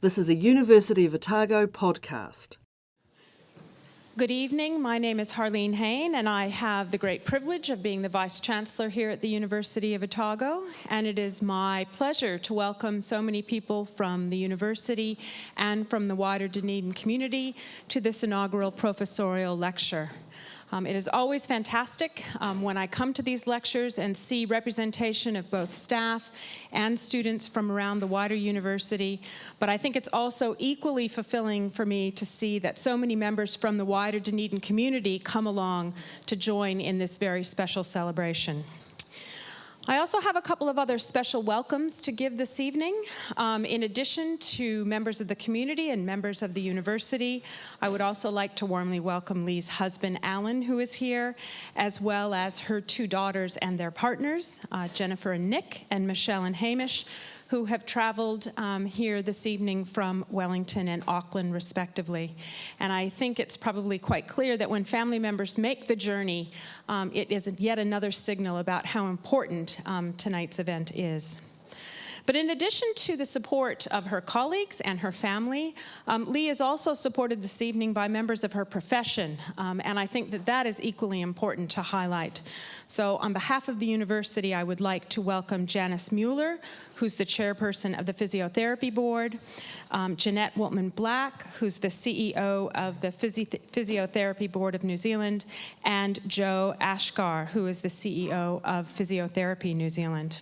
This is a University of Otago podcast. Good evening. My name is Harleen Hain, and I have the great privilege of being the Vice Chancellor here at the University of Otago. And it is my pleasure to welcome so many people from the university and from the wider Dunedin community to this inaugural professorial lecture. It is always fantastic when I come to these lectures and see representation of both staff and students from around the wider university, but I think it's also equally fulfilling for me to see that so many members from the wider Dunedin community come along to join in this very special celebration. I also have a couple of other special welcomes to give this evening. In addition to members of the community and members of the university, I would also like to warmly welcome Leigh's husband, Alan, who is here, as well as her two daughters and their partners, Jennifer and Nick, and Michelle and Hamish, who have traveled here this evening from Wellington and Auckland, respectively. And I think it's probably quite clear that when family members make the journey, it is yet another signal about how important tonight's event is. But in addition to the support of her colleagues and her family, Leigh is also supported this evening by members of her profession, and I think that that is equally important to highlight. So on behalf of the university, I would like to welcome Janice Mueller, who's the chairperson of the Physiotherapy Board, Jeanette Woltman-Black, who's the CEO of the Physiotherapy Board of New Zealand, and Joe Ashgar, who is the CEO of Physiotherapy New Zealand.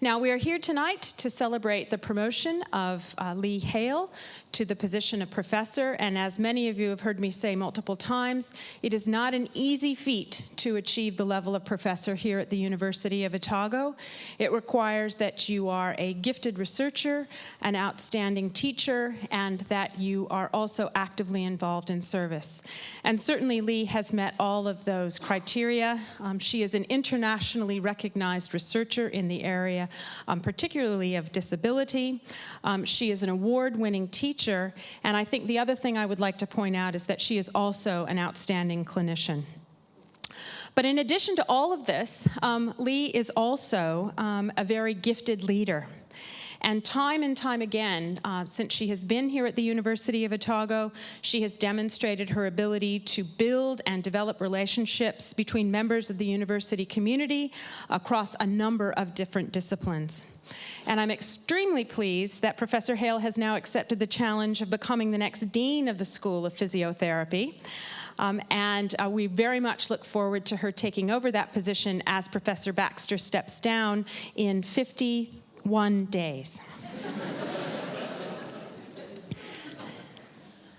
Now, we are here tonight to celebrate the promotion of Leigh Hale to the position of professor, and as many of you have heard me say multiple times, it is not an easy feat to achieve the level of professor here at the University of Otago. It requires that you are a gifted researcher, an outstanding teacher, and that you are also actively involved in service. And certainly Leigh has met all of those criteria. She is an internationally recognized researcher in the area, particularly of disability. She is an award-winning teacher, and I think the other thing I would like to point out is that she is also an outstanding clinician. But in addition to all of this, Leigh is also a very gifted leader. And time again, since she has been here at the University of Otago, she has demonstrated her ability to build and develop relationships between members of the university community across a number of different disciplines. And I'm extremely pleased that Professor Hale has now accepted the challenge of becoming the next dean of the School of Physiotherapy. And we very much look forward to her taking over that position as Professor Baxter steps down in 51 days.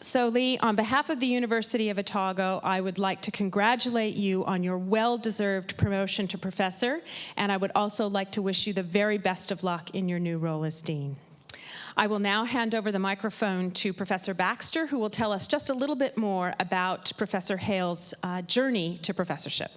So Leigh, on behalf of the University of Otago, I would like to congratulate you on your well-deserved promotion to professor, and I would also like to wish you the very best of luck in your new role as dean. I will now hand over the microphone to Professor Baxter, who will tell us just a little bit more about Professor Hale's journey to professorship.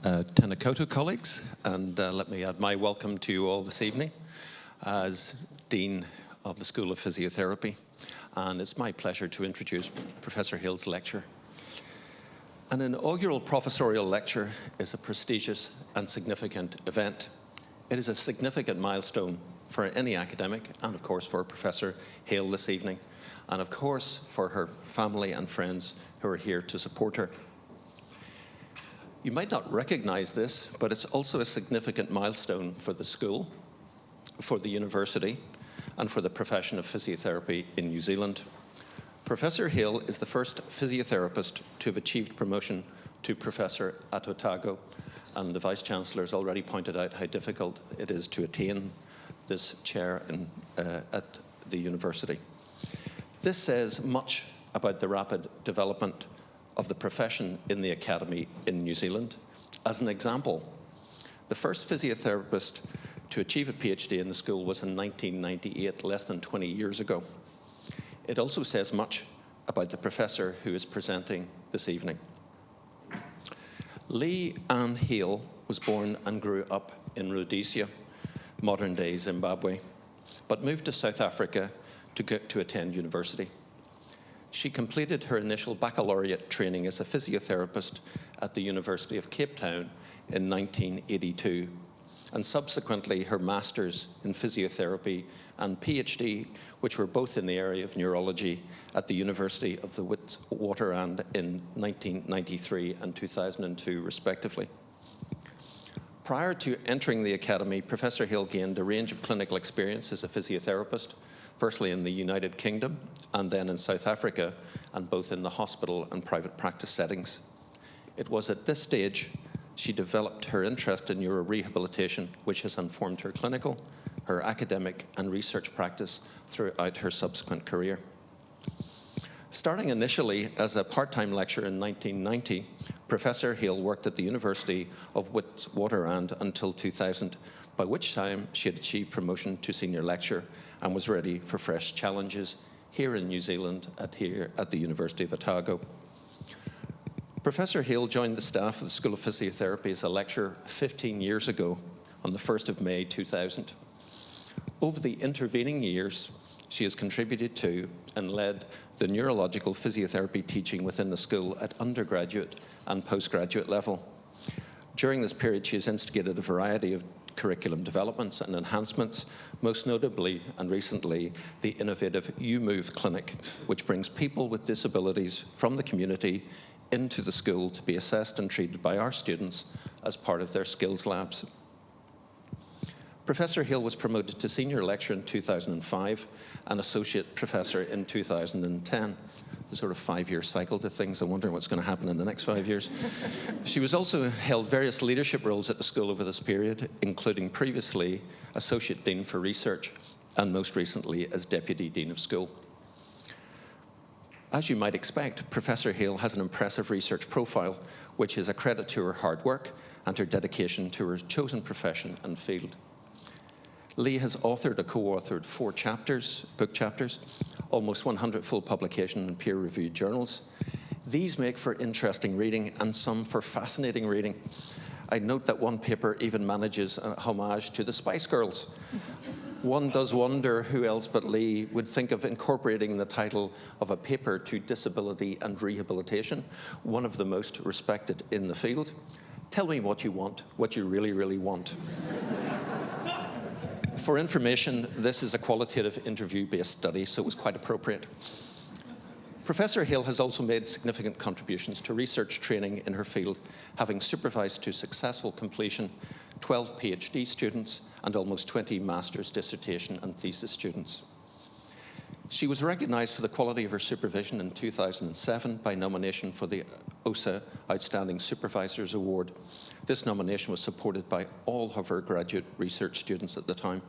Tēnā koutou, colleagues, and let me add my welcome to you all this evening as Dean of the School of Physiotherapy. And it's my pleasure to introduce Professor Hale's lecture. An inaugural professorial lecture is a prestigious and significant event. It is a significant milestone for any academic, and of course for Professor Hale this evening, and of course for her family and friends who are here to support her. You might not recognize this, but it's also a significant milestone for the school, for the university, and for the profession of physiotherapy in New Zealand. Professor Hale is the first physiotherapist to have achieved promotion to professor at Otago, and the Vice Chancellor has already pointed out how difficult it is to attain this chair at the university. This says much about the rapid development of the profession in the academy in New Zealand. As an example, the first physiotherapist to achieve a PhD in the school was in 1998, less than 20 years ago. It also says much about the professor who is presenting this evening. Leigh Ann Hale was born and grew up in Rhodesia, modern-day Zimbabwe, but moved to South Africa to attend university. She completed her initial baccalaureate training as a physiotherapist at the University of Cape Town in 1982, and subsequently her master's in physiotherapy and PhD, which were both in the area of neurology at the University of the Witwatersrand in 1993 and 2002, respectively. Prior to entering the academy, Professor Hale gained a range of clinical experience as a physiotherapist, firstly in the United Kingdom and then in South Africa, and both in the hospital and private practice settings. It was at this stage she developed her interest in neurorehabilitation, which has informed her clinical, her academic, and research practice throughout her subsequent career. Starting initially as a part-time lecturer in 1990, Professor Hale worked at the University of Witwatersrand until 2000, by which time she had achieved promotion to senior lecturer and was ready for fresh challenges here in New Zealand at the University of Otago. Professor Hale joined the staff of the School of Physiotherapy as a lecturer 15 years ago on the 1st of May 2000. Over the intervening years, she has contributed to and led the neurological physiotherapy teaching within the school at undergraduate and postgraduate level. During this period, she has instigated a variety of curriculum developments and enhancements, most notably and recently the innovative UMove Clinic, which brings people with disabilities from the community into the school to be assessed and treated by our students as part of their skills labs. Professor Hale was promoted to senior lecturer in 2005 and associate professor in 2010. The sort of 5-year cycle to things. I'm wondering what's going to happen in the next 5 years. She was also held various leadership roles at the school over this period, including previously Associate Dean for Research and most recently as Deputy Dean of School. As you might expect, Professor Hale has an impressive research profile, which is a credit to her hard work and her dedication to her chosen profession and field. Leigh has authored or co-authored 4 book chapters, almost 100 full publication in peer-reviewed journals. These make for interesting reading and some for fascinating reading. I note that one paper even manages a homage to the Spice Girls. One does wonder who else but Leigh would think of incorporating the title of a paper to disability and rehabilitation, one of the most respected in the field. Tell me what you want, what you really, really want. For information, this is a qualitative interview-based study, so it was quite appropriate. Professor Hale has also made significant contributions to research training in her field, having supervised to successful completion 12 PhD students and almost 20 master's, dissertation, and thesis students. She was recognized for the quality of her supervision in 2007 by nomination for the OSA Outstanding Supervisors Award. This nomination was supported by all of her graduate research students at the time.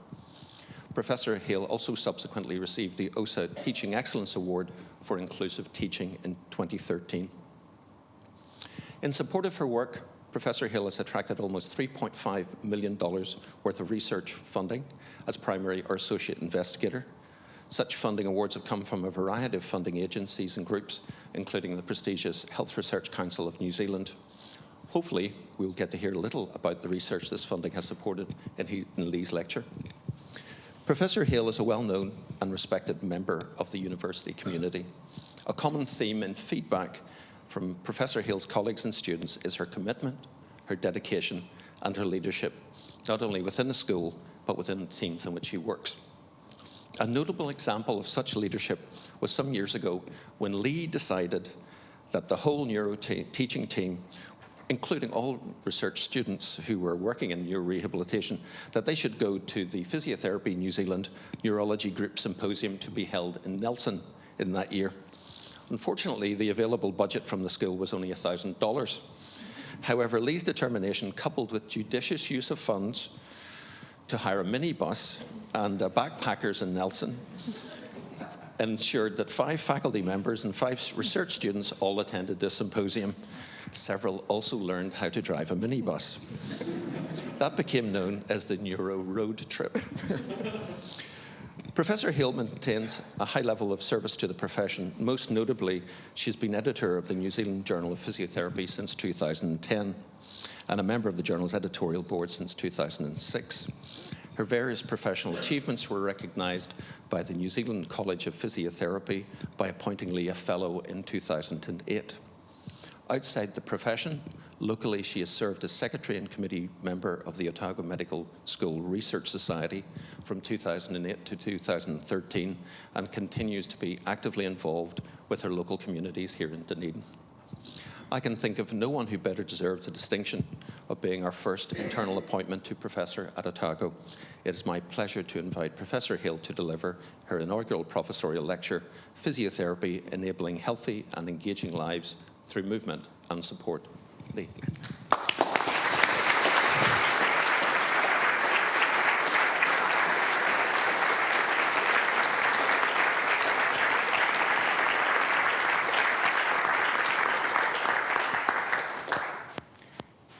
Professor Hale also subsequently received the OSA Teaching Excellence Award for Inclusive Teaching in 2013. In support of her work, Professor Hale has attracted almost $3.5 million worth of research funding as primary or associate investigator. Such funding awards have come from a variety of funding agencies and groups, including the prestigious Health Research Council of New Zealand. Hopefully, we'll get to hear a little about the research this funding has supported in Leigh's lecture. Professor Hale is a well-known and respected member of the university community. A common theme in feedback from Professor Hale's colleagues and students is her commitment, her dedication, and her leadership, not only within the school, but within the teams in which she works. A notable example of such leadership was some years ago when Leigh decided that the whole neuro teaching team, including all research students who were working in neurorehabilitation, that they should go to the Physiotherapy New Zealand Neurology Group Symposium to be held in Nelson in that year. Unfortunately, the available budget from the school was only $1,000. However, Leigh's determination, coupled with judicious use of funds to hire a minibus and backpackers in Nelson, ensured that 5 faculty members and 5 research students all attended this symposium. Several also learned how to drive a minibus. That became known as the Neuro Road Trip. Professor Hale maintains a high level of service to the profession. Most notably, she's been editor of the New Zealand Journal of Physiotherapy since 2010 and a member of the journal's editorial board since 2006. Her various professional achievements were recognised by the New Zealand College of Physiotherapy by appointing Leigh a Fellow in 2008. Outside the profession, locally she has served as Secretary and Committee Member of the Otago Medical School Research Society from 2008 to 2013 and continues to be actively involved with her local communities here in Dunedin. I can think of no one who better deserves the distinction of being our first internal appointment to Professor at Otago. It is my pleasure to invite Professor Hale to deliver her inaugural professorial lecture, Physiotherapy Enabling Healthy and Engaging Lives Through Movement and Support. Leigh.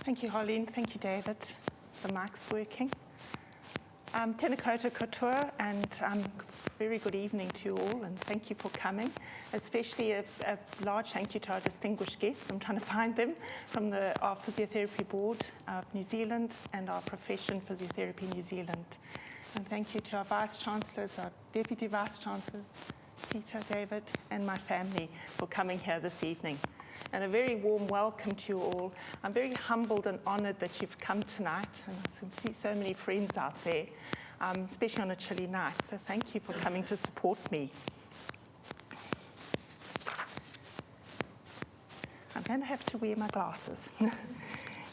Thank you, Harleen. Thank you, David. The mic's working. Tēnā koutou katoa, and very good evening to you all, and thank you for coming. Especially a large thank you to our distinguished guests. I'm trying to find them from our Physiotherapy Board of New Zealand and our profession, Physiotherapy New Zealand. And thank you to our Vice-Chancellors, our Deputy Vice-Chancellors, Peter, David, and my family for coming here this evening. And a very warm welcome to you all. I'm very humbled and honoured that you've come tonight, and I can see so many friends out there, especially on a chilly night. So thank you for coming to support me. I'm going to have to wear my glasses.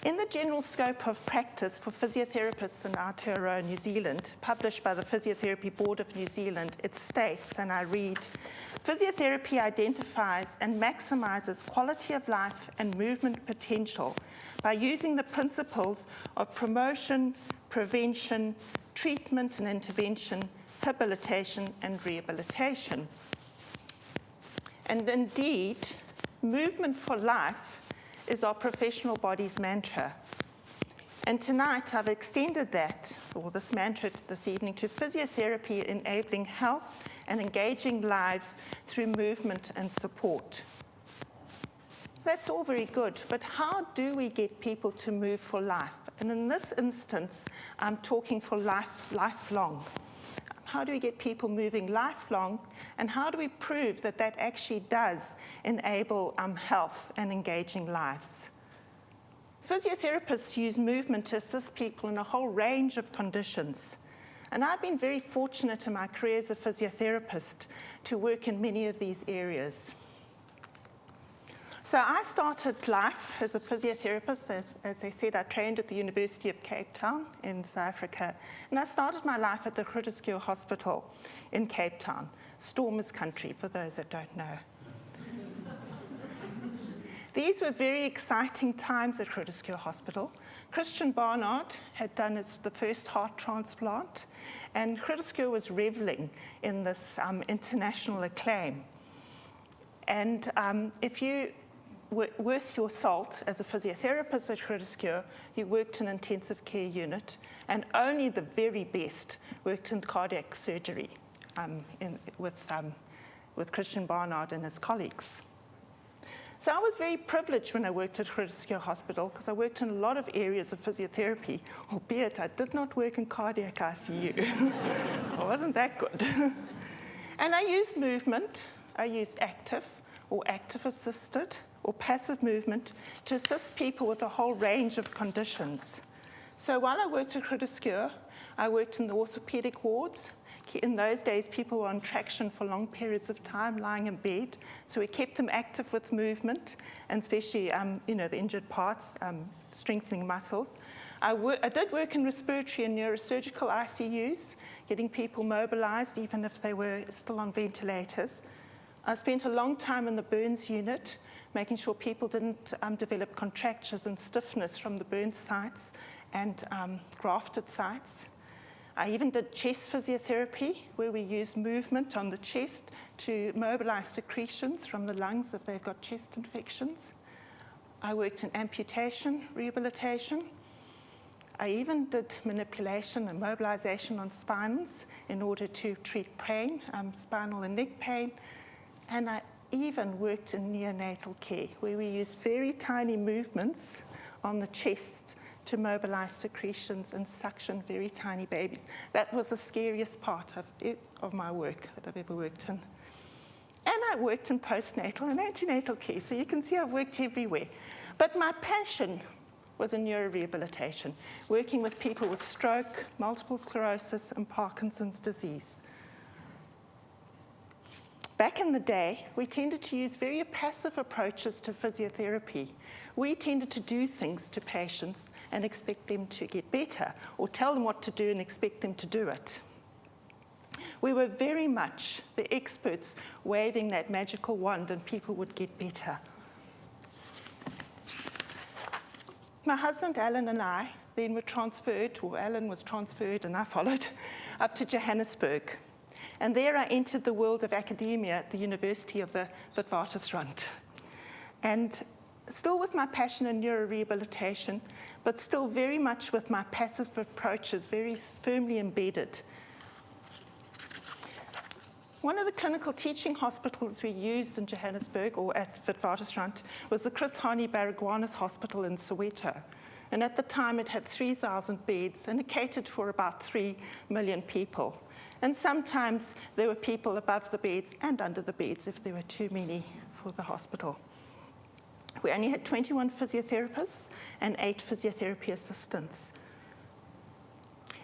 In the general scope of practice for physiotherapists in Aotearoa, New Zealand, published by the Physiotherapy Board of New Zealand, it states, and I read, physiotherapy identifies and maximizes quality of life and movement potential by using the principles of promotion, prevention, treatment and intervention, habilitation and rehabilitation. And indeed, movement for life is our professional body's mantra. And tonight I've extended that, or this mantra this evening, to physiotherapy enabling health and engaging lives through movement and support. That's all very good, but how do we get people to move for life? And in this instance, I'm talking for lifelong. How do we get people moving lifelong, and how do we prove that that actually does enable health and engaging lives? Physiotherapists use movement to assist people in a whole range of conditions. And I've been very fortunate in my career as a physiotherapist to work in many of these areas. So I started life as a physiotherapist. As I said, I trained at the University of Cape Town in South Africa. And I started my life at the Professorial Hospital in Cape Town. Stormers country, for those that don't know. These were very exciting times at Professorial Hospital. Christian Barnard had done the first heart transplant, and Professorial was reveling in this international acclaim. And if you worth your salt as a physiotherapist at Professorial, you worked in intensive care unit, and only the very best worked in cardiac surgery with Christian Barnard and his colleagues. So I was very privileged when I worked at Professorial Hospital, because I worked in a lot of areas of physiotherapy, albeit I did not work in cardiac ICU. I wasn't that good. And I used movement. I used active or active-assisted or passive movement to assist people with a whole range of conditions. So while I worked at Professorial, I worked in the orthopedic wards. In those days, people were on traction for long periods of time, lying in bed. So we kept them active with movement, and especially, the injured parts, strengthening muscles. I did work in respiratory and neurosurgical ICUs, getting people mobilized, even if they were still on ventilators. I spent a long time in the burns unit, making sure people didn't develop contractures and stiffness from the burn sites and grafted sites. I even did chest physiotherapy, where we used movement on the chest to mobilize secretions from the lungs if they've got chest infections. I worked in amputation rehabilitation. I even did manipulation and mobilization on spines in order to treat pain, spinal and neck pain. And I even worked in neonatal care, where we used very tiny movements on the chest to mobilize secretions and suction very tiny babies. That was the scariest part of my work that I've ever worked in. And I worked in postnatal and antenatal care, so you can see I've worked everywhere. But my passion was in neurorehabilitation, working with people with stroke, multiple sclerosis, and Parkinson's disease. Back in the day, we tended to use very passive approaches to physiotherapy. We tended to do things to patients and expect them to get better, or tell them what to do and expect them to do it. We were very much the experts waving that magical wand and people would get better. My husband Alan and I then were transferred, or Alan was transferred and I followed, up to Johannesburg. And there I entered the world of academia at the University of the Witwatersrand. And still with my passion in neurorehabilitation, but still very much with my passive approaches very firmly embedded. One of the clinical teaching hospitals we used in Johannesburg, or at Witwatersrand, was the Chris Hani Baragwanath Hospital in Soweto. And at the time it had 3,000 beds and it catered for about 3 million people. And sometimes there were people above the beds and under the beds if there were too many for the hospital. We only had 21 physiotherapists and 8 physiotherapy assistants.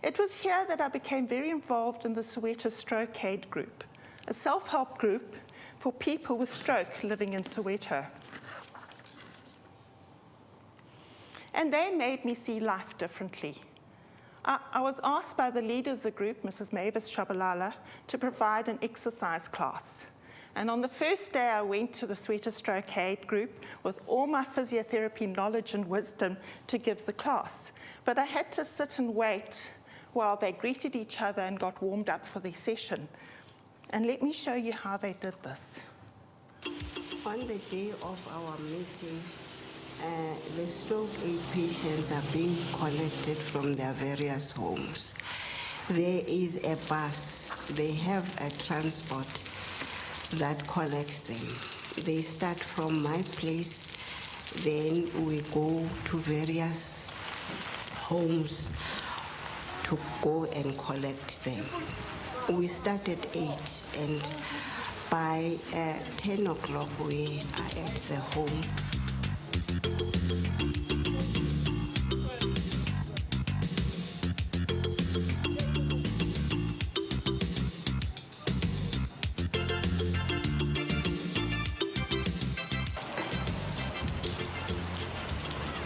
It was here that I became very involved in the Soweto Stroke Aid Group, a self-help group for people with stroke living in Soweto. And they made me see life differently. I was asked by the leader of the group, Mrs. Mavis Shabalala, to provide an exercise class. And on the first day, I went to the Soweto Stroke Aid Group with all my physiotherapy knowledge and wisdom to give the class. But I had to sit and wait while they greeted each other and got warmed up for their session. And let me show you how they did this. On the day of our meeting, the stroke aid patients are being collected from their various homes. There is a bus. They have a transport that collects them. They start from my place, then we go to various homes to go and collect them. We start at 8, and by 10 o'clock we are at the home.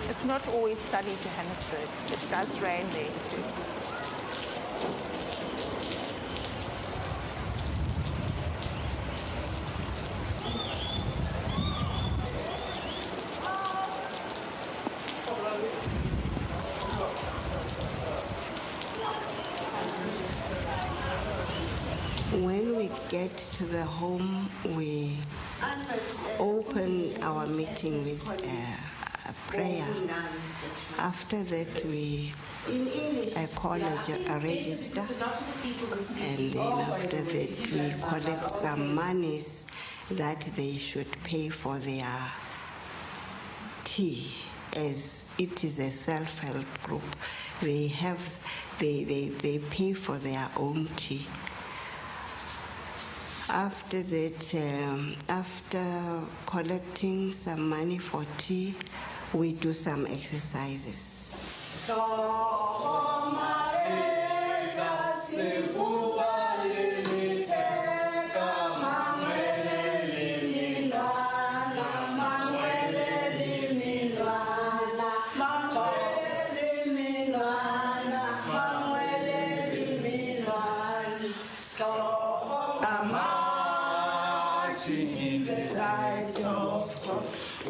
It's not always sunny Johannesburg. It does rain there too. When we get to the home, we open our meeting with a prayer. After that, we call a register, and then after that, we collect some monies that they should pay for their tea, as it is a self-help group. They pay for their own tea. After that, after collecting some money for tea, we do some exercises.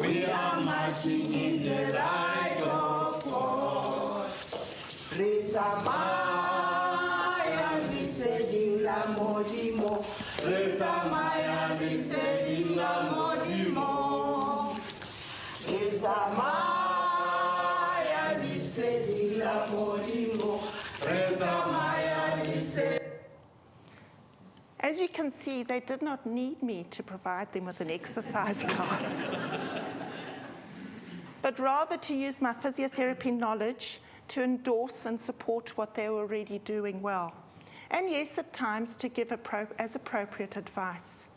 We are marching in the light of God. Reza Maya, we said la modimo. Reza Maya, we said la modimo. Reza Maya, we said la modimo. Reza Maya, we said. As you can see, they did not need me to provide them with an exercise class. but rather to use my physiotherapy knowledge to endorse and support what they were already doing well. And yes, at times to give as appropriate advice.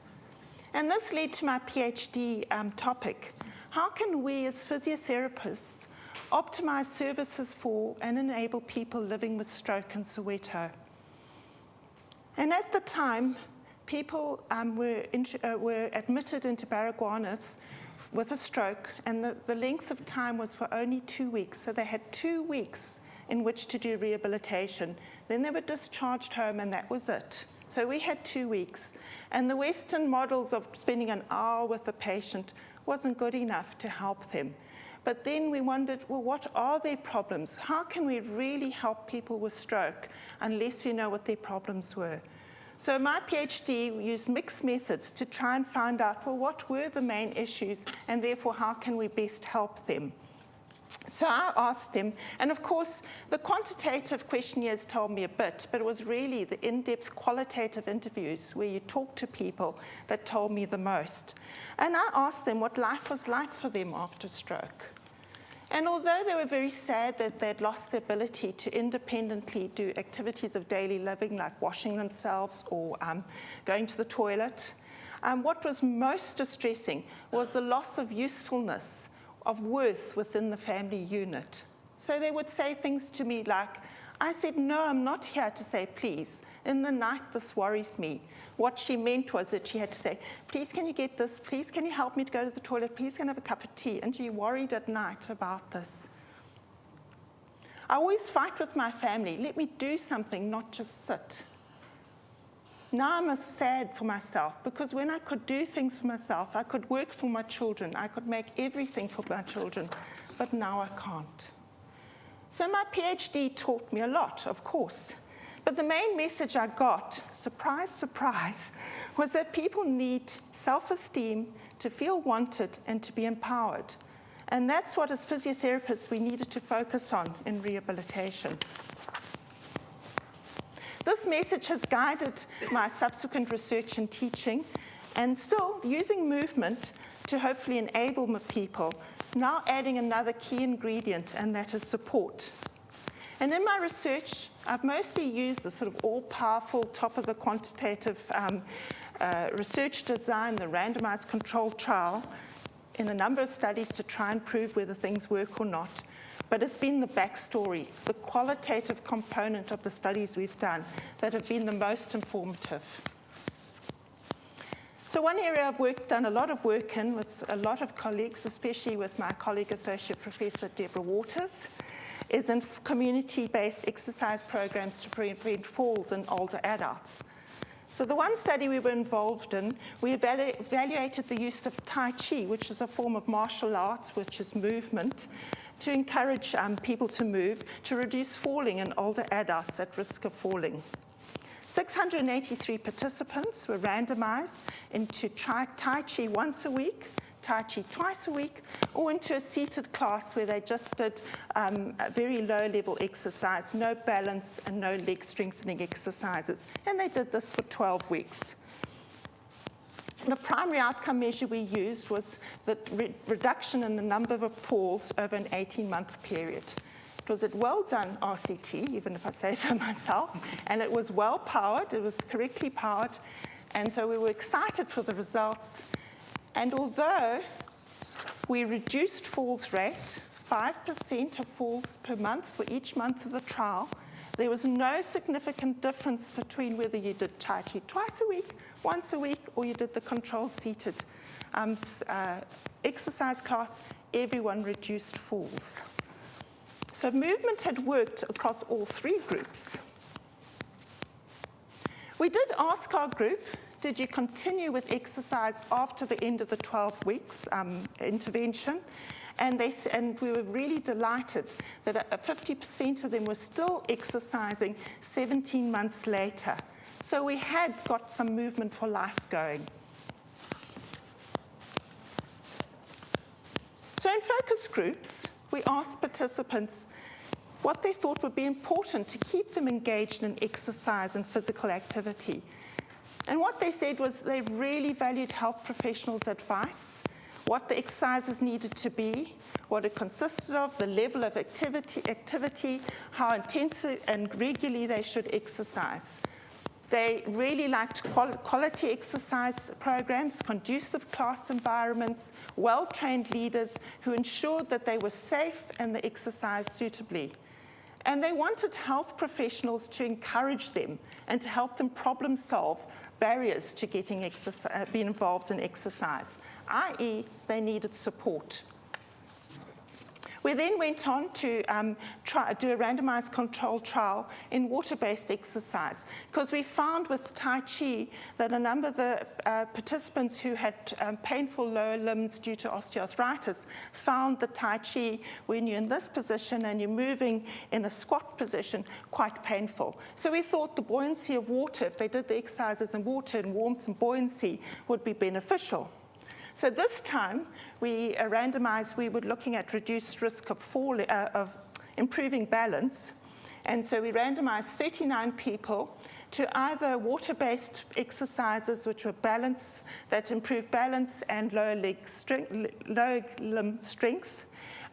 And this led to my PhD topic. How can we as physiotherapists optimize services for and enable people living with stroke in Soweto? And at the time, people were admitted into Baragwanath with a stroke, and the length of time was for only 2 weeks. So they had 2 weeks in which to do rehabilitation. Then they were discharged home, and that was it. So we had 2 weeks. And the Western models of spending an hour with a patient wasn't good enough to help them. But then we wondered, well, what are their problems? How can we really help people with stroke unless we know what their problems were? So my PhD used mixed methods to try and find out, well, what were the main issues, and therefore how can we best help them? So I asked them, and of course, the quantitative questionnaires told me a bit, but it was really the in-depth qualitative interviews where you talk to people that told me the most. And I asked them what life was like for them after stroke. And although they were very sad that they'd lost the ability to independently do activities of daily living, like washing themselves or going to the toilet, what was most distressing was the loss of usefulness, of worth within the family unit. So they would say things to me like, I said, no, I'm not here to say please. In the night, this worries me. What she meant was that she had to say, please, can you get this? Please, can you help me to go to the toilet? Please, can I have a cup of tea? And she worried at night about this. I always fight with my family. Let me do something, not just sit. Now I'm sad for myself, because when I could do things for myself, I could work for my children, I could make everything for my children, but now I can't. So my PhD taught me a lot, of course. But the main message I got, surprise, surprise, was that people need self-esteem to feel wanted and to be empowered. And that's what, as physiotherapists, we needed to focus on in rehabilitation. This message has guided my subsequent research and teaching, and still using movement to hopefully enable my people, now adding another key ingredient, and that is support. And in my research, I've mostly used the sort of all-powerful, top of the quantitative research design, the randomized controlled trial, in a number of studies to try and prove whether things work or not. But it's been the backstory, the qualitative component of the studies we've done that have been the most informative. So one area I've done a lot of work in with a lot of colleagues, especially with my colleague Associate Professor Deborah Waters, is in community-based exercise programs to prevent falls in older adults. So the one study we were involved in, we evaluated the use of Tai Chi, which is a form of martial arts, which is movement, to encourage people to move, to reduce falling in older adults at risk of falling. 683 participants were randomized into Tai Chi once a week, Tai Chi twice a week, or into a seated class where they just did a very low-level exercise, no balance and no leg strengthening exercises. And they did this for 12 weeks. The primary outcome measure we used was the reduction in the number of falls over an 18-month period. It was a well-done RCT, even if I say so myself, and it was well-powered, it was correctly powered, and so we were excited for the results. And although we reduced falls rate, 5% of falls per month for each month of the trial, there was no significant difference between whether you did Tai Chi twice a week, once a week, or you did the controlled seated exercise class. Everyone reduced falls. So movement had worked across all three groups. We did ask our group, did you continue with exercise after the end of the 12 weeks intervention? And we were really delighted that 50% of them were still exercising 17 months later. So we had got some movement for life going. So in focus groups, we asked participants what they thought would be important to keep them engaged in exercise and physical activity. And what they said was they really valued health professionals' advice, what the exercises needed to be, what it consisted of, the level of activity, how intensive and regularly they should exercise. They really liked quality exercise programs, conducive class environments, well-trained leaders who ensured that they were safe and they exercised suitably. And they wanted health professionals to encourage them and to help them problem solve barriers to getting being involved in exercise, i.e. they needed support. We then went on to do a randomized controlled trial in water-based exercise, because we found with Tai Chi that a number of the participants who had painful lower limbs due to osteoarthritis found the Tai Chi, when you're in this position and you're moving in a squat position, quite painful. So we thought the buoyancy of water, if they did the exercises in water and warmth and buoyancy, would be beneficial. So this time, we randomized, we were looking at reduced risk of improving balance. And so we randomized 39 people to either water-based exercises, which were balance, that improved balance and lower limb strength,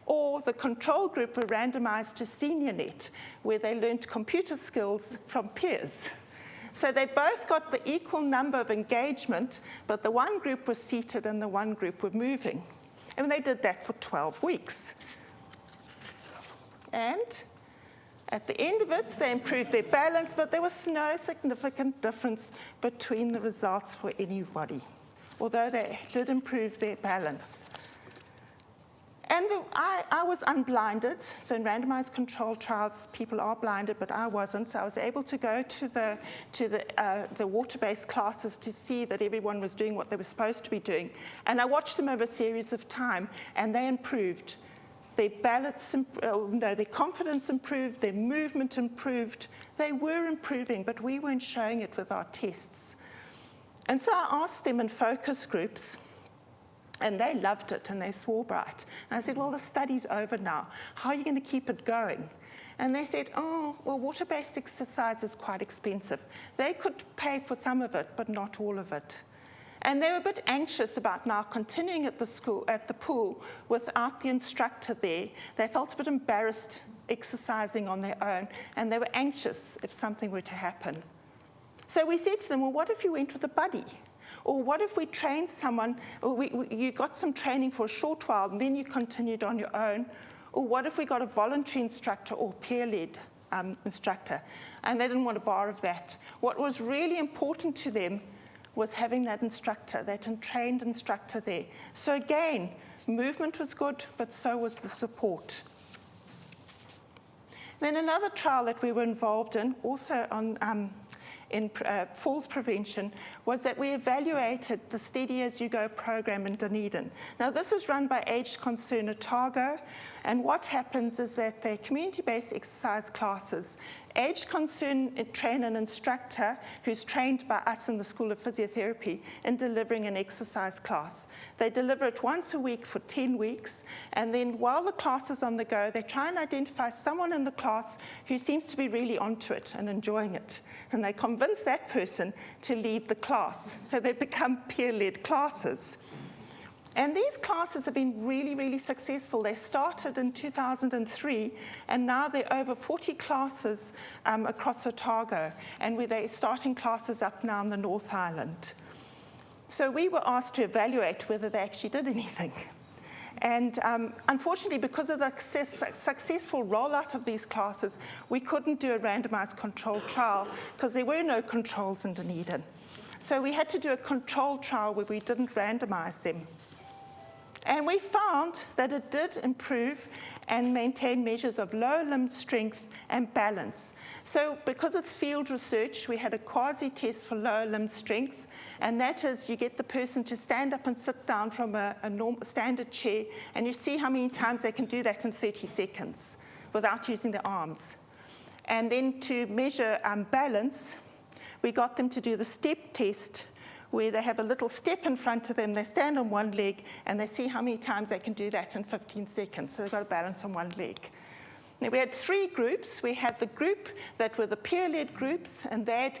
or the control group were randomized to senior net, where they learned computer skills from peers. So they both got the equal number of engagement, but the one group was seated and the one group were moving. And they did that for 12 weeks. And at the end of it, they improved their balance, but there was no significant difference between the results for anybody, although they did improve their balance. And I was unblinded, so in randomized controlled trials, people are blinded, but I wasn't. So I was able to go to the water-based classes to see that everyone was doing what they were supposed to be doing. And I watched them over a series of time, and they improved. Their balance, their confidence improved, their movement improved. They were improving, but we weren't showing it with our tests. And so I asked them in focus groups, and they loved it, and they swore by it. And I said, well, the study's over now. How are you going to keep it going? And they said, oh, well, water-based exercise is quite expensive. They could pay for some of it, but not all of it. And they were a bit anxious about now continuing at the pool without the instructor there. They felt a bit embarrassed exercising on their own, and they were anxious if something were to happen. So we said to them, well, what if you went with a buddy? Or what if we trained someone, or you got some training for a short while, and then you continued on your own? Or what if we got a voluntary instructor or peer-led instructor? And they didn't want a bar of that. What was really important to them was having that instructor, that trained instructor there. So again, movement was good, but so was the support. Then another trial that we were involved in, also on in falls prevention, was that we evaluated the Steady As You Go program in Dunedin. Now, this is run by Aged Concern Otago, and what happens is that they're community-based exercise classes. Aged Concern train an instructor who's trained by us in the School of Physiotherapy in delivering an exercise class. They deliver it once a week for 10 weeks, and then while the class is on the go, they try and identify someone in the class who seems to be really onto it and enjoying it. And they convince that person to lead the class. So they become peer-led classes. And these classes have been really, really successful. They started in 2003, and now there are over 40 classes across Otago, and they're starting classes up now in the North Island. So we were asked to evaluate whether they actually did anything. And unfortunately, because of the successful rollout of these classes, we couldn't do a randomized controlled trial because there were no controls in Dunedin. So we had to do a controlled trial where we didn't randomize them. And we found that it did improve and maintain measures of low limb strength and balance. So because it's field research, we had a quasi-test for lower limb strength, and that is you get the person to stand up and sit down from a standard chair, and you see how many times they can do that in 30 seconds without using their arms. And then to measure balance, we got them to do the step test, where they have a little step in front of them, they stand on one leg, and they see how many times they can do that in 15 seconds. So they've got to balance on one leg. Now, we had 3 groups. We had the group that were the peer-led groups, and they'd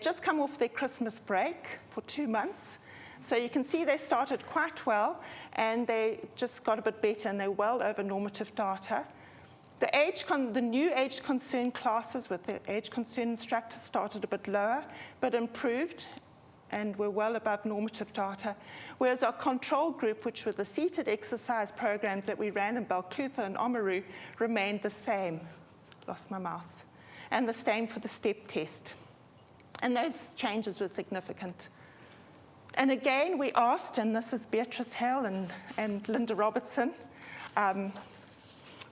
just come off their Christmas break for 2 months. So you can see they started quite well, and they just got a bit better, and they're well over normative data. The new age concern classes with the age concern instructors started a bit lower, but improved, and were well above normative data, whereas our control group, which were the seated exercise programs that we ran in Balclutha and Oamaru, remained the same. Lost my mouse. And the same for the step test. And those changes were significant. And again, we asked, and this is Beatrice Hale and Linda Robertson,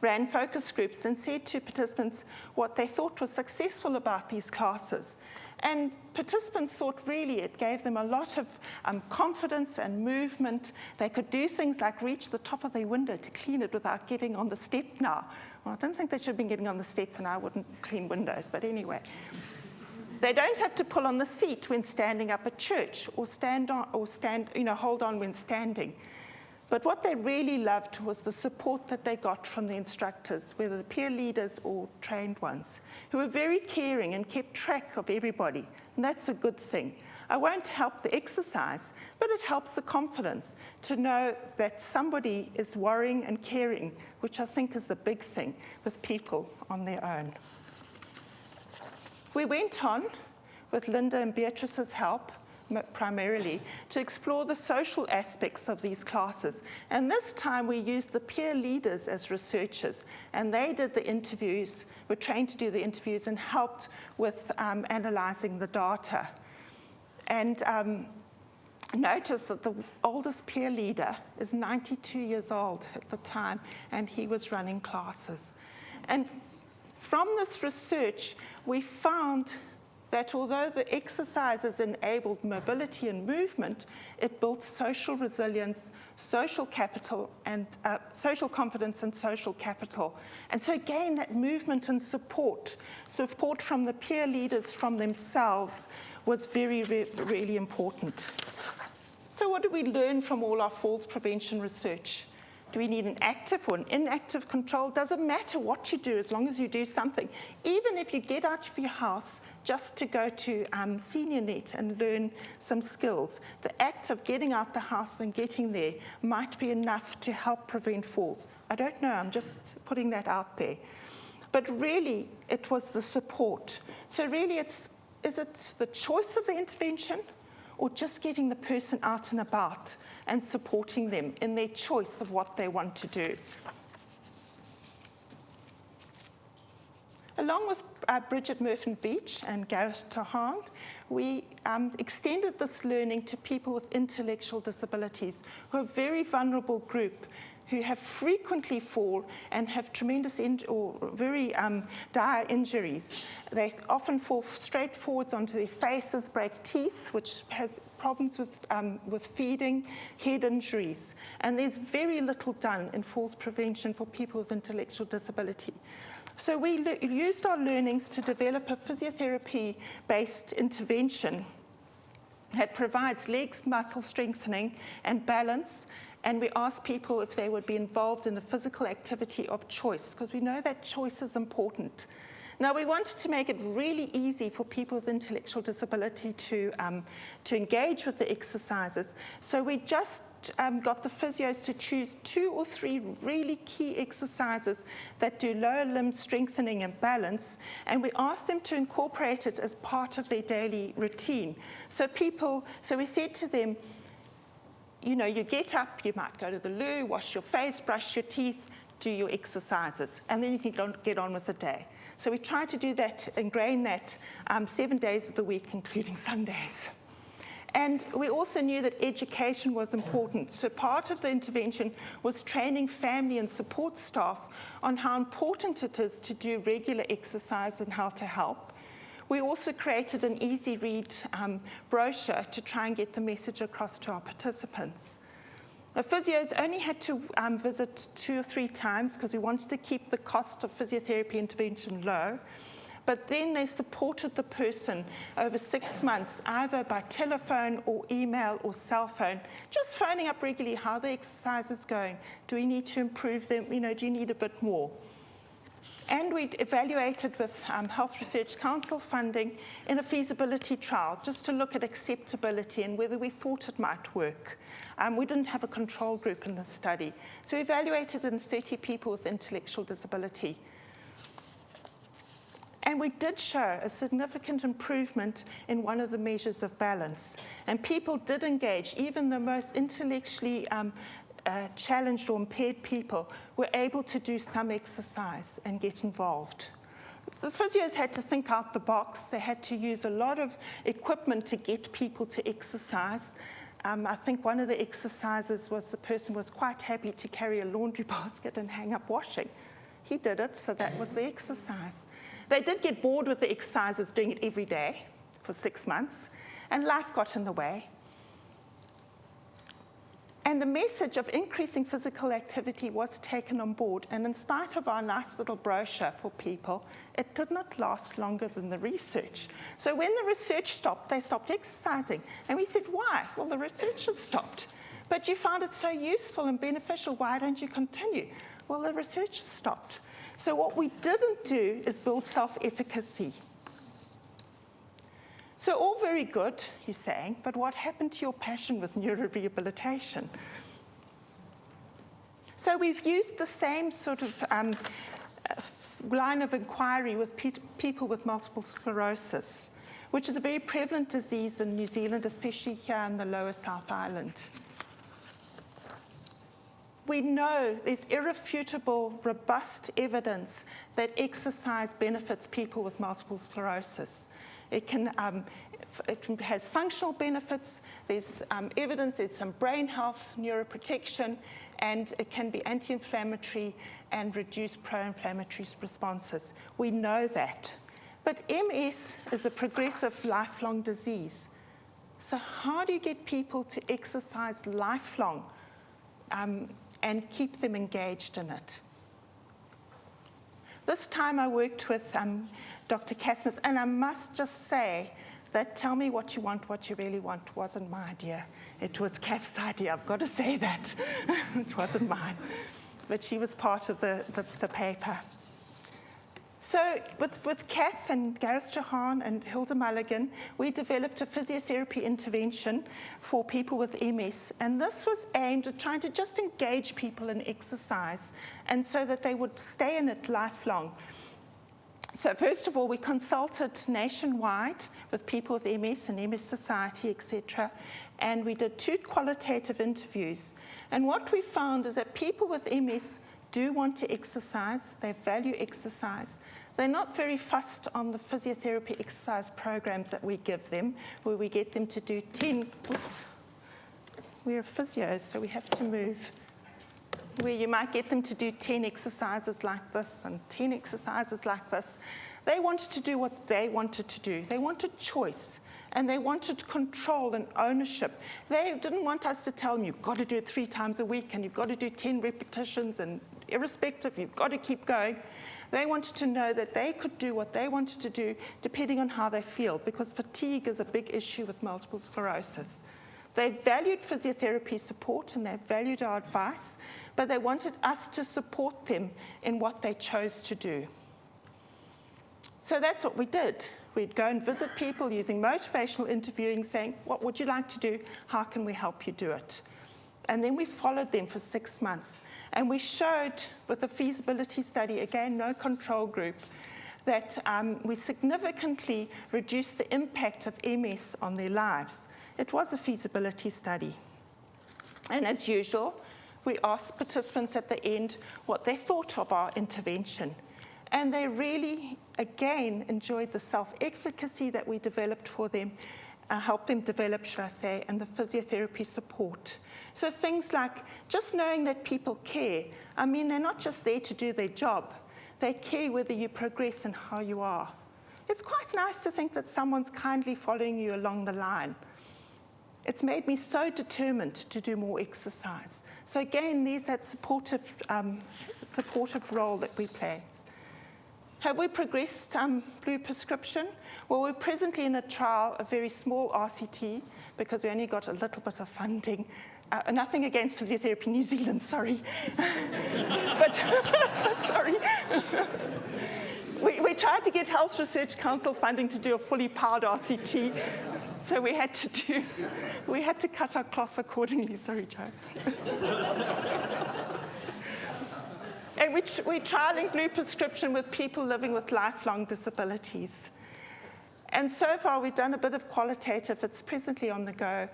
ran focus groups and said to participants what they thought was successful about these classes. And participants thought really it gave them a lot of confidence and movement. They could do things like reach the top of their window to clean it without getting on the step now. Well, I don't think they should have been getting on the step, and I wouldn't clean windows, but anyway. They don't have to pull on the seat when standing up at church, or hold on when standing. But what they really loved was the support that they got from the instructors, whether the peer leaders or trained ones, who were very caring and kept track of everybody. And that's a good thing. I won't help the exercise, but it helps the confidence to know that somebody is worrying and caring, which I think is the big thing with people on their own. We went on, with Linda and Beatrice's help, primarily, to explore the social aspects of these classes. And this time we used the peer leaders as researchers, and they did the interviews, were trained to do the interviews, and helped with analyzing the data. And notice that the oldest peer leader is 92 years old at the time, and he was running classes. And from this research, we found that although the exercises enabled mobility and movement, it built social resilience, social capital, and social confidence and social capital. And so again, that movement and support from the peer leaders from themselves was really important. So what do we learn from all our falls prevention research? Do we need an active or an inactive control? Doesn't matter what you do as long as you do something. Even if you get out of your house just to go to Senior Net and learn some skills, the act of getting out the house and getting there might be enough to help prevent falls. I don't know, I'm just putting that out there. But really, it was the support. So really, is it the choice of the intervention, or just getting the person out and about and supporting them in their choice of what they want to do? Along with Bridget Murphy-Veach and Gareth Tahang, we extended this learning to people with intellectual disabilities, who are a very vulnerable group, who have frequently fall and have tremendous very dire injuries. They often fall straight forwards onto their faces, break teeth, which has problems with feeding, head injuries. And there's very little done in falls prevention for people with intellectual disability. So we used our learnings to develop a physiotherapy-based intervention that provides legs, muscle strengthening, and balance. And we asked people if they would be involved in a physical activity of choice, because we know that choice is important. Now, we wanted to make it really easy for people with intellectual disability to engage with the exercises. So we just got the physios to choose 2 or 3 really key exercises that do lower limb strengthening and balance, and we asked them to incorporate it as part of their daily routine. So we said to them, you know, you get up, you might go to the loo, wash your face, brush your teeth, do your exercises, and then you can get on with the day. So we try to do that, ingrain that 7 days of the week, including Sundays. And we also knew that education was important. So part of the intervention was training family and support staff on how important it is to do regular exercise and how to help. We also created an easy read brochure to try and get the message across to our participants. The physios only had to visit 2 or 3 times because we wanted to keep the cost of physiotherapy intervention low. But then they supported the person over 6 months, either by telephone or email or cell phone, just phoning up regularly, how the exercise is going. Do we need to improve them? You know, do you need a bit more? And we evaluated with Health Research Council funding in a feasibility trial just to look at acceptability and whether we thought it might work. We didn't have a control group in the study. So we evaluated in 30 people with intellectual disability. And we did show a significant improvement in one of the measures of balance. And people did engage, even the most intellectually challenged or impaired people were able to do some exercise and get involved. The physios had to think out the box. They had to use a lot of equipment to get people to exercise. I think one of the exercises was the person was quite happy to carry a laundry basket and hang up washing. He did it, so that was the exercise. They did get bored with the exercises, doing it every day for 6 months, and life got in the way. And the message of increasing physical activity was taken on board. And in spite of our nice little brochure for people, it did not last longer than the research. So when the research stopped, they stopped exercising. And we said, why? Well, the research has stopped. But you found it so useful and beneficial, why don't you continue? Well, the research has stopped. So what we didn't do is build self-efficacy. So all very good, you're saying, but what happened to your passion with neurorehabilitation? So we've used the same sort of line of inquiry with people with multiple sclerosis, which is a very prevalent disease in New Zealand, especially here in the lower South Island. We know there's irrefutable, robust evidence that exercise benefits people with multiple sclerosis. It has functional benefits, there's evidence, there's some brain health, neuroprotection, and it can be anti-inflammatory and reduce pro-inflammatory responses. We know that. But MS is a progressive lifelong disease. So how do you get people to exercise lifelong and keep them engaged in it? This time I worked with Dr. Katzmas, and I must just say that tell me what you really want wasn't my idea. It was Kath's idea, I've got to say that. It wasn't mine. But she was part of the paper. So with Kath and Gareth Johan and Hilda Mulligan, we developed a physiotherapy intervention for people with MS. And this was aimed at trying to just engage people in exercise and so that they would stay in it lifelong. So first of all, we consulted nationwide with people with MS and MS Society, etc. And we did 2 qualitative interviews. And what we found is that people with MS do want to exercise, they value exercise. They're not very fussed on the physiotherapy exercise programs that we give them, where we get them to do 10, we're physios, so we have to move, where you might get them to do 10 exercises like this and 10 exercises like this. They wanted to do what they wanted to do. They wanted choice, and they wanted control and ownership. They didn't want us to tell them, you've got to do it 3 times a week, and you've got to do 10 repetitions, and irrespective, you've got to keep going. They wanted to know that they could do what they wanted to do depending on how they feel, because fatigue is a big issue with multiple sclerosis. They valued physiotherapy support and they valued our advice, but they wanted us to support them in what they chose to do. So that's what we did. We'd go and visit people using motivational interviewing, saying, what would you like to do? How can we help you do it? And then we followed them for 6 months. And we showed with the feasibility study, again, no control group, that we significantly reduced the impact of MS on their lives. It was a feasibility study. And as usual, we asked participants at the end what they thought of our intervention. And they really, again, enjoyed the self-efficacy that we developed for them, helped them develop, should I say, and the physiotherapy support. So things like just knowing that people care. I mean, they're not just there to do their job. They care whether you progress and how you are. It's quite nice to think that someone's kindly following you along the line. It's made me so determined to do more exercise. So again, there's that supportive role that we play. Have we progressed Blue Prescription? Well, we're presently in a trial, a very small RCT, because we only got a little bit of funding Nothing against Physiotherapy New Zealand, sorry. But, sorry. We tried to get Health Research Council funding to do a fully powered RCT, so we had to cut our cloth accordingly. Sorry, Joe. And we're trialing blue prescription with people living with lifelong disabilities. And so far, we've done a bit of qualitative. It's presently on the go.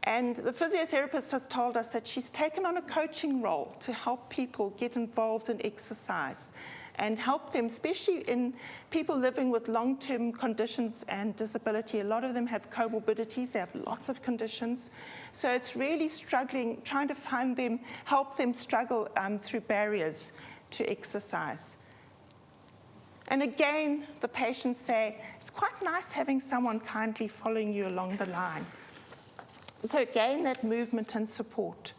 And the physiotherapist has told us that she's taken on a coaching role to help people get involved in exercise and help them, especially in people living with long-term conditions and disability. A lot of them have comorbidities. They have lots of conditions. So it's really struggling, trying to help them struggle through barriers to exercise. And again, the patients say, it's quite nice having someone kindly following you along the line. So again, that movement and support.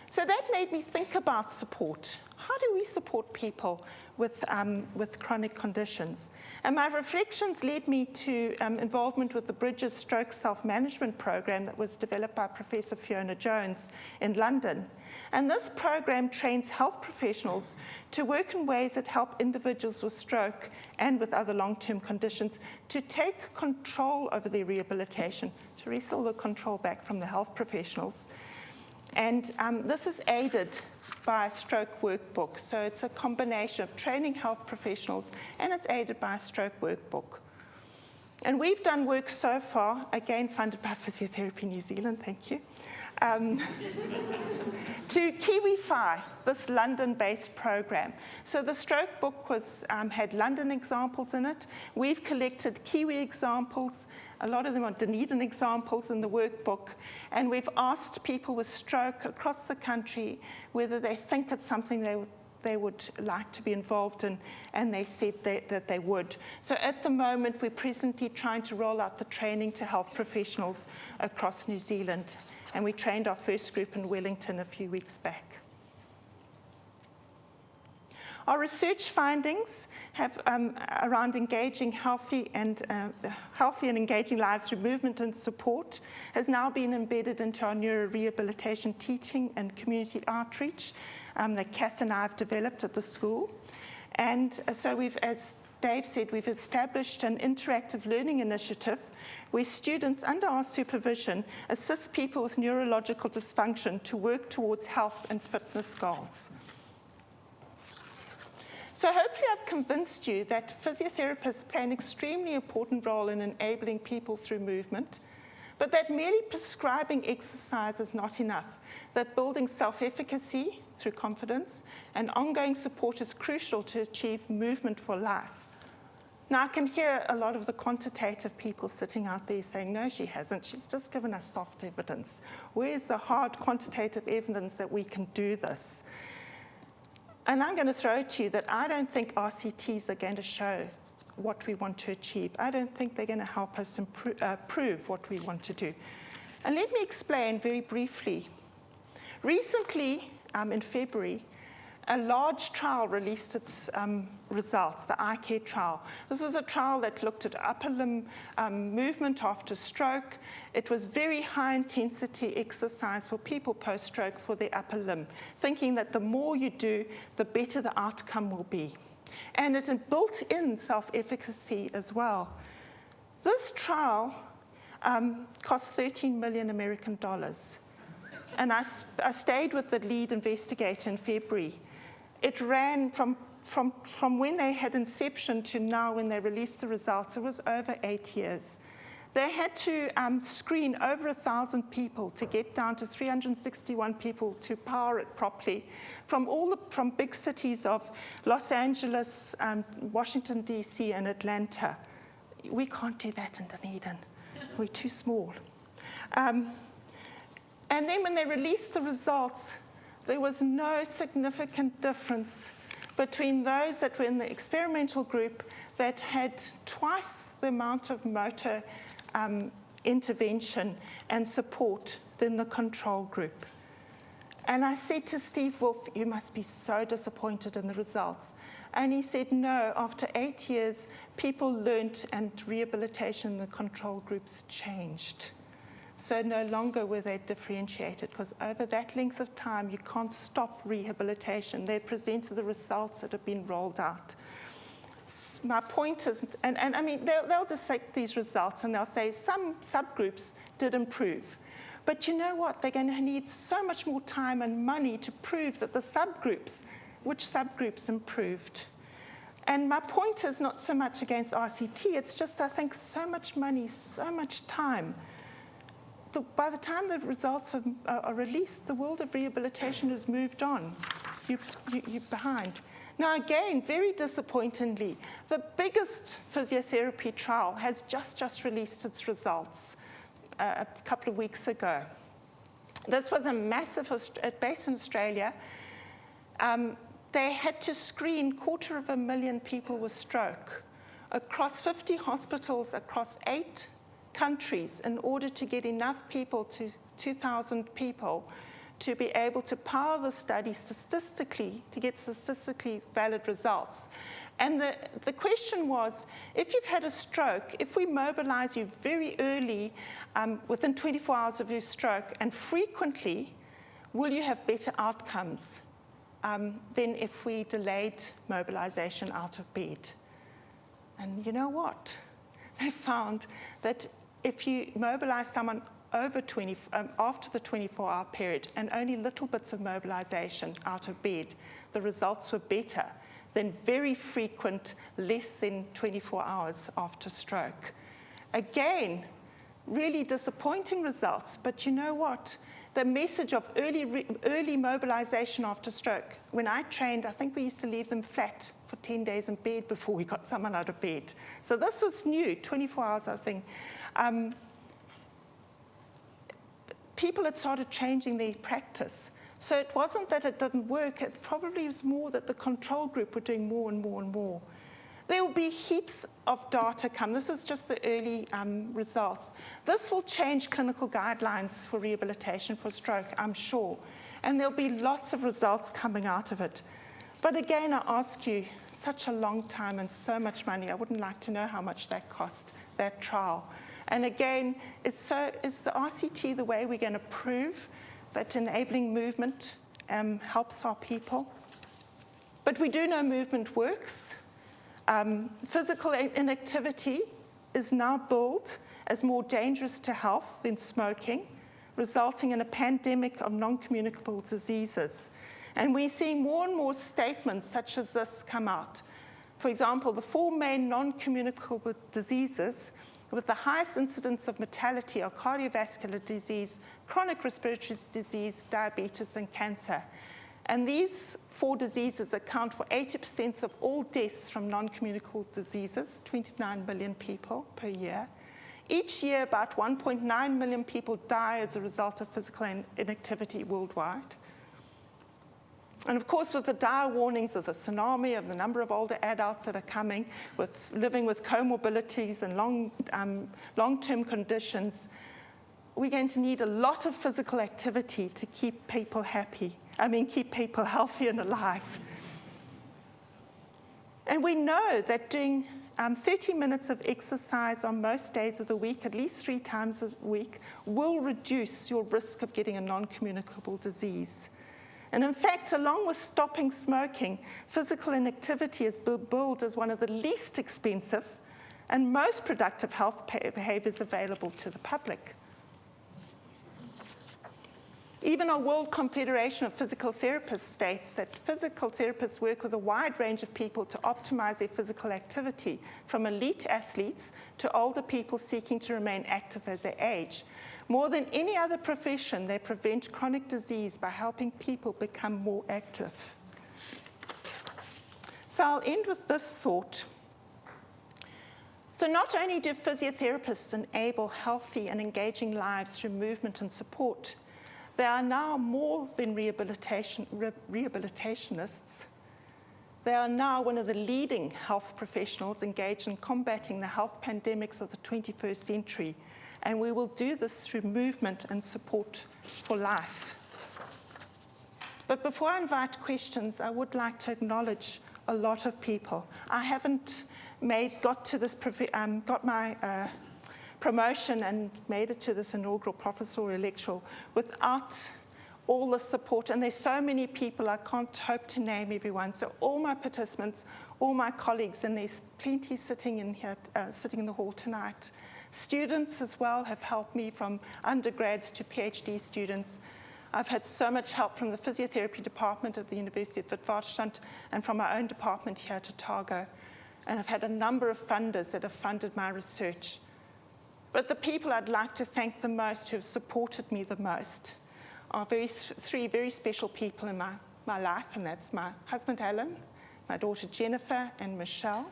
So that made me think about support. How do we support people with chronic conditions? And my reflections led me to involvement with the Bridges Stroke Self-Management Program that was developed by Professor Fiona Jones in London. And this program trains health professionals to work in ways that help individuals with stroke and with other long-term conditions to take control over their rehabilitation, to wrestle the control back from the health professionals. And this is aided by a stroke workbook. So it's a combination of training health professionals, and it's aided by a stroke workbook. And we've done work so far, again funded by Physiotherapy New Zealand, thank you, to KiwiFi, this London-based program. So the stroke book had London examples in it. We've collected Kiwi examples. A lot of them are Dunedin examples in the workbook. And we've asked people with stroke across the country whether they think it's something they would like to be involved in, and they said that they would. So at the moment, we're presently trying to roll out the training to health professionals across New Zealand. And we trained our first group in Wellington a few weeks back. Our research findings have around engaging healthy and engaging lives through movement and support has now been embedded into our neurorehabilitation teaching and community outreach that Kath and I have developed at the school. And so as Dave said, we've established an interactive learning initiative where students under our supervision assist people with neurological dysfunction to work towards health and fitness goals. So hopefully I've convinced you that physiotherapists play an extremely important role in enabling people through movement, but that merely prescribing exercise is not enough, that building self-efficacy through confidence and ongoing support is crucial to achieve movement for life. Now, I can hear a lot of the quantitative people sitting out there saying, no, she hasn't. She's just given us soft evidence. Where's the hard quantitative evidence that we can do this? And I'm going to throw to you that I don't think RCTs are going to show what we want to achieve. I don't think they're going to help us prove what we want to do. And let me explain very briefly. Recently, in February, a large trial released its results, the iCare trial. This was a trial that looked at upper limb movement after stroke. It was very high-intensity exercise for people post-stroke for their upper limb, thinking that the more you do, the better the outcome will be. And it built in self-efficacy as well. This trial cost $13 million American. And I stayed with the lead investigator in February. It ran from when they had inception to now when they released the results. It was over 8 years. They had to screen over 1,000 people to get down to 361 people to power it properly from big cities of Los Angeles, Washington, D.C., and Atlanta. We can't do that in Dunedin. We're too small. And then when they released the results, there was no significant difference between those that were in the experimental group that had twice the amount of motor intervention and support than the control group. And I said to Steve Wolf, you must be so disappointed in the results. And he said, no, after 8 years, people learnt and rehabilitation in the control groups changed. So no longer were they differentiated, because over that length of time, you can't stop rehabilitation. They presented the results that have been rolled out. My point is, and I mean, they'll dissect these results and they'll say some subgroups did improve. But you know what? They're going to need so much more time and money to prove that the subgroups, which subgroups improved. And my point is not so much against RCT, it's just I think so much money, so much time. By the time the results are released, the world of rehabilitation has moved on. You're behind. Now again, very disappointingly, the biggest physiotherapy trial has just released its results a couple of weeks ago. This was a massive, based in Australia. They had to screen 250,000 people with stroke across 50 hospitals across 8 countries in order to get enough people, to 2,000 people, to be able to power the study statistically, to get statistically valid results. And the question was, if you've had a stroke, if we mobilize you very early, within 24 hours of your stroke, and frequently, will you have better outcomes than if we delayed mobilization out of bed? And you know what? They found that if you mobilize someone after the 24-hour period and only little bits of mobilization out of bed, the results were better than very frequent, less than 24 hours after stroke. Again, really disappointing results, but you know what? The message of early mobilization after stroke, when I trained, I think we used to leave them flat for 10 days in bed before we got someone out of bed. So this was new, 24 hours, I think. People had started changing their practice. So it wasn't that it didn't work, it probably was more that the control group were doing more and more and more. There will be heaps of data come. This is just the early results. This will change clinical guidelines for rehabilitation for stroke, I'm sure. And there'll be lots of results coming out of it. But again, I ask you, such a long time and so much money, I wouldn't like to know how much that cost, that trial. And again, is the RCT the way we're going to prove that enabling movement helps our people? But we do know movement works. Physical inactivity is now billed as more dangerous to health than smoking, resulting in a pandemic of non-communicable diseases. And we're seeing more and more statements such as this come out. For example, the 4 main non-communicable diseases with the highest incidence of mortality are cardiovascular disease, chronic respiratory disease, diabetes, and cancer. And these 4 diseases account for 80% of all deaths from non-communicable diseases, 29 million people per year. Each year, about 1.9 million people die as a result of physical inactivity worldwide. And of course, with the dire warnings of the tsunami, of the number of older adults that are coming, living with comorbidities and long-term conditions, we're going to need a lot of physical activity to keep people keep people healthy and alive. And we know that doing 30 minutes of exercise on most days of the week, at least 3 times a week, will reduce your risk of getting a non-communicable disease. And in fact, along with stopping smoking, physical inactivity is billed as one of the least expensive and most productive health behaviors available to the public. Even our World Confederation of Physical Therapists states that physical therapists work with a wide range of people to optimize their physical activity, from elite athletes to older people seeking to remain active as they age. More than any other profession, they prevent chronic disease by helping people become more active. So I'll end with this thought. So not only do physiotherapists enable healthy and engaging lives through movement and support, they are now more than rehabilitationists. They are now one of the leading health professionals engaged in combating the health pandemics of the 21st century. And we will do this through movement and support for life. But before I invite questions, I would like to acknowledge a lot of people. I haven't got my promotion and made it to this inaugural professorial lecture without all the support. And there's so many people, I can't hope to name everyone. So all my participants, all my colleagues, and there's plenty sitting in here, sitting in the hall tonight. Students as well have helped me, from undergrads to PhD students. I've had so much help from the physiotherapy department at the University of Witwatersrand and from our own department here at Otago. And I've had a number of funders that have funded my research. But the people I'd like to thank the most, who have supported me the most, are three very special people in my life, and that's my husband Alan, my daughter Jennifer, and Michelle.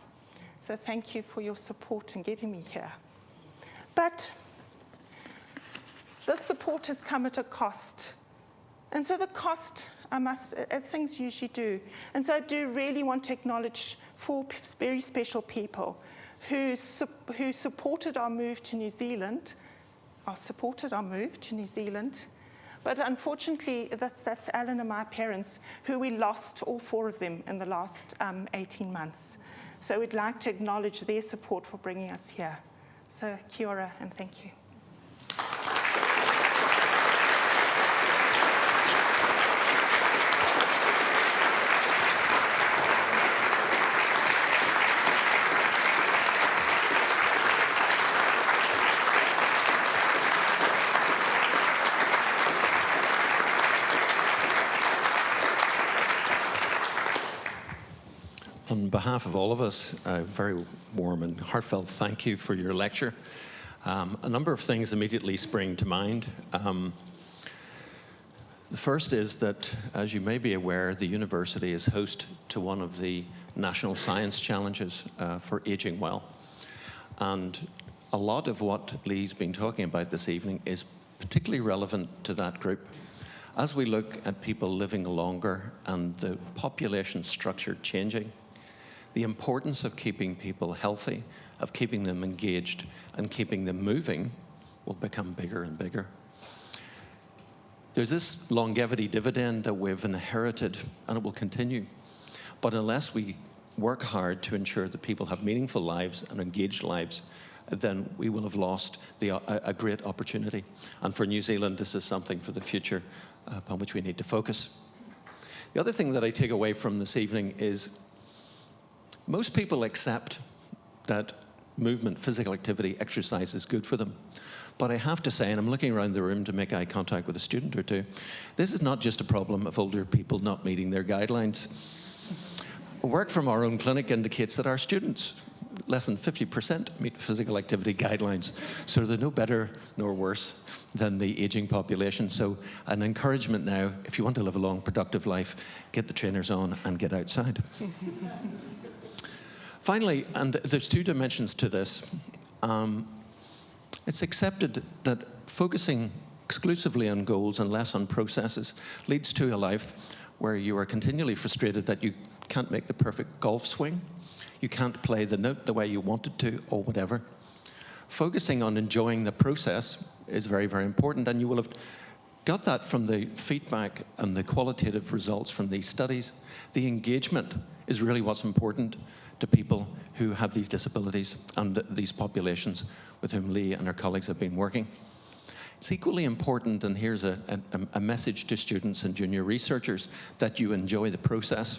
So thank you for your support in getting me here. But this support has come at a cost. And so the cost, I must, as things usually do, and so I do really want to acknowledge four very special people who supported our move to New Zealand, but unfortunately that's Alan and my parents, who we lost, all four of them, in the last 18 months. So we'd like to acknowledge their support for bringing us here. So kia ora and thank you. On behalf of all of us, a very warm and heartfelt thank you for your lecture. A number of things immediately spring to mind. The first is that, as you may be aware, the university is host to one of the National Science Challenges for Aging Well. And a lot of what Leigh's been talking about this evening is particularly relevant to that group. As we look at people living longer and the population structure changing, the importance of keeping people healthy, of keeping them engaged, and keeping them moving will become bigger and bigger. There's this longevity dividend that we've inherited, and it will continue. But unless we work hard to ensure that people have meaningful lives and engaged lives, then we will have lost a great opportunity. And for New Zealand, this is something for the future upon which we need to focus. The other thing that I take away from this evening is most people accept that movement, physical activity, exercise is good for them. But I have to say, and I'm looking around the room to make eye contact with a student or two, this is not just a problem of older people not meeting their guidelines. Work from our own clinic indicates that our students, less than 50%, meet physical activity guidelines. So they're no better nor worse than the aging population. So an encouragement now, if you want to live a long, productive life, get the trainers on and get outside. Finally, and there's two dimensions to this, it's accepted that focusing exclusively on goals and less on processes leads to a life where you are continually frustrated that you can't make the perfect golf swing, you can't play the note the way you wanted to, or whatever. Focusing on enjoying the process is very, very important, and you will have got that from the feedback and the qualitative results from these studies. The engagement is really what's important to people who have these disabilities and these populations with whom Leigh and her colleagues have been working. It's equally important, and here's a message to students and junior researchers, that you enjoy the process.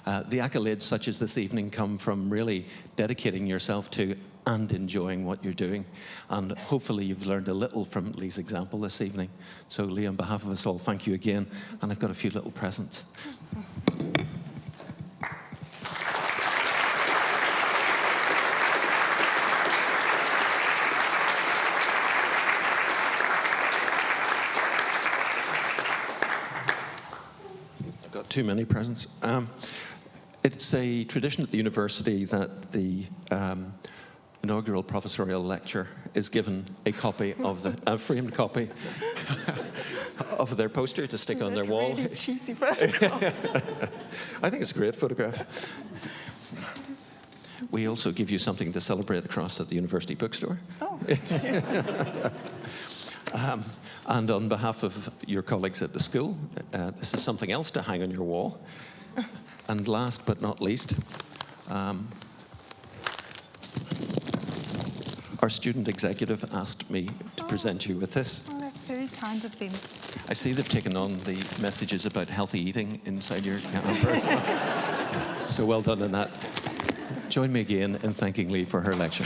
The accolades such as this evening come from really dedicating yourself to and enjoying what you're doing. And hopefully you've learned a little from Leigh's example this evening. So Leigh, on behalf of us all, thank you again. And I've got a few little presents. I've got too many presents. It's a tradition at the university that the inaugural professorial lecture is given a copy of a framed copy of their poster to stick on their wall. Really cheesy photograph. I think it's a great photograph. We also give you something to celebrate across at the university bookstore. Oh. And on behalf of your colleagues at the school, this is something else to hang on your wall. And last but not least, our our student executive asked me to present you with this. Oh, that's very kind of them. I see they've taken on the messages about healthy eating inside your camper. So well done on that. Join me again in thanking Leigh for her lecture.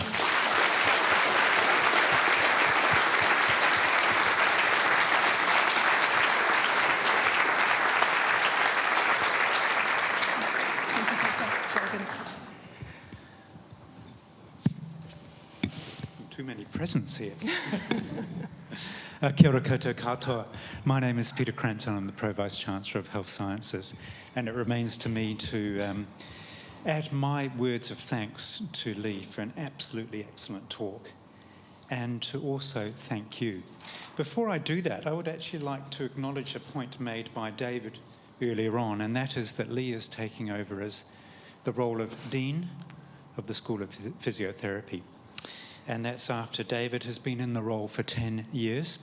Too many presents here. Kia ora koutou katoa. My name is Peter Crampton. I'm the Pro Vice Chancellor of Health Sciences, and it remains to me to add my words of thanks to Leigh for an absolutely excellent talk, and to also thank you. Before I do that, I would actually like to acknowledge a point made by David earlier on, and that is that Leigh is taking over as the role of Dean of the School of Physiotherapy. And that's after David has been in the role for 10 years.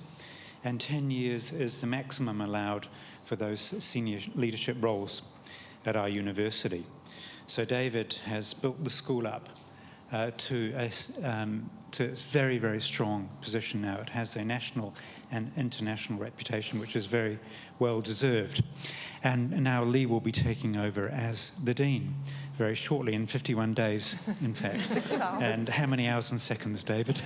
And 10 years is the maximum allowed for those senior leadership roles at our university. So David has built the school up to its very, very strong position now. It has a national and international reputation, which is very well deserved. And now Leigh will be taking over as the Dean very shortly, in 51 days, in fact. 6 hours. And how many hours and seconds, David?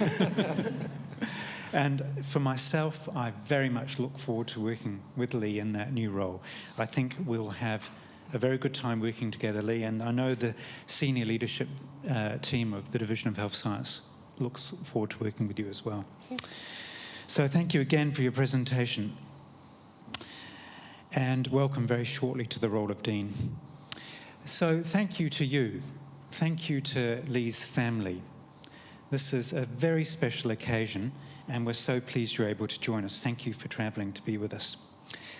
And for myself, I very much look forward to working with Leigh in that new role. I think we'll have a very good time working together, Leigh, and I know the senior leadership team of the Division of Health Science looks forward to working with you as well. So thank you again for your presentation, and welcome very shortly to the role of Dean. So thank you to you. Thank you to Leigh's family. This is a very special occasion, and we're so pleased you're able to join us. Thank you for travelling to be with us.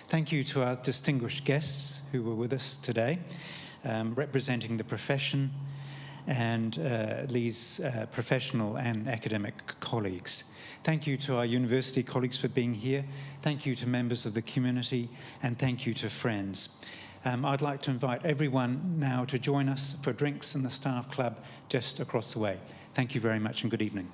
Thank you to our distinguished guests who were with us today, representing the profession and Leigh's professional and academic colleagues. Thank you to our university colleagues for being here. Thank you to members of the community, and thank you to friends. I'd like to invite everyone now to join us for drinks in the staff club just across the way. Thank you very much and good evening.